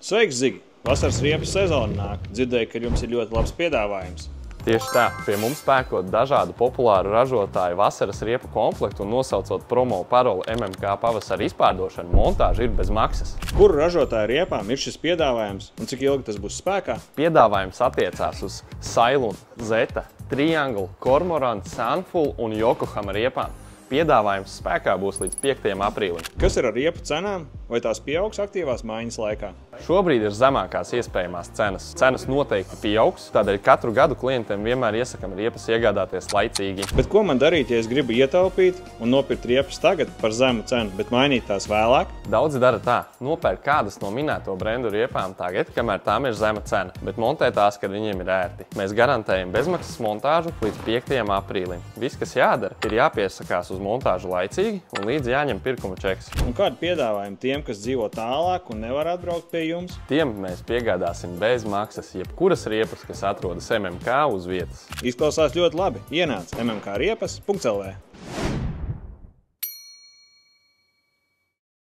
Sveiks, Zigi! Vasaras riepu sezona nāk. Dzirdēju, ka jums ir ļoti labs piedāvājums. Tieši tā, pie mums pērkot dažādu populāru ražotāju vasaras riepu komplektu un nosaucot promo paroli MMK pavasara izpārdošanu, montāža ir bez maksas. Kuru ražotāju riepām ir šis piedāvājums un cik ilgi tas būs spēkā? Piedāvājums attiecās uz Sailun, Zeta, Triangle, Cormorant, Sunfull un Yokohama riepām. Piedāvājums spēkā būs līdz 5. aprīlim. Kas ir ar riepu cenām? Vai tās pieaugs aktīvās maiņas laikā? Šobrīd ir zemākās iespējamās cenas. Cenas noteikti pieaugs, tādēļ katru gadu klientiem vienmēr iesakam riepas iegādāties laicīgi. Bet ko man darīt, ja es gribu ietaupīt un nopirkt riepas tagad par zemu cenu, bet mainīt tās vēlāk? Daudzi dara tā, nopērk kādas no minēto brendu riepām tagad, kamēr tām ir zema cena, bet montē tās, kad viņiem ir ērti. Mēs garantējam bezmaksas montāžu līdz 5. aprīlim. Viss, kas jādara, ir jāpiesakās uz montāžu laicīgi un līdz jāņem pirkuma čeks. Un kādi piedāvājumi tiem, kas dzīvo tālāk un nevar atbraukt pie jums? Tiem mēs piegādāsim bez maksas jebkuras riepas, kas atrodas MMK uz vietas. Izklausās ļoti labi. Ienāc mmkriepas.lv.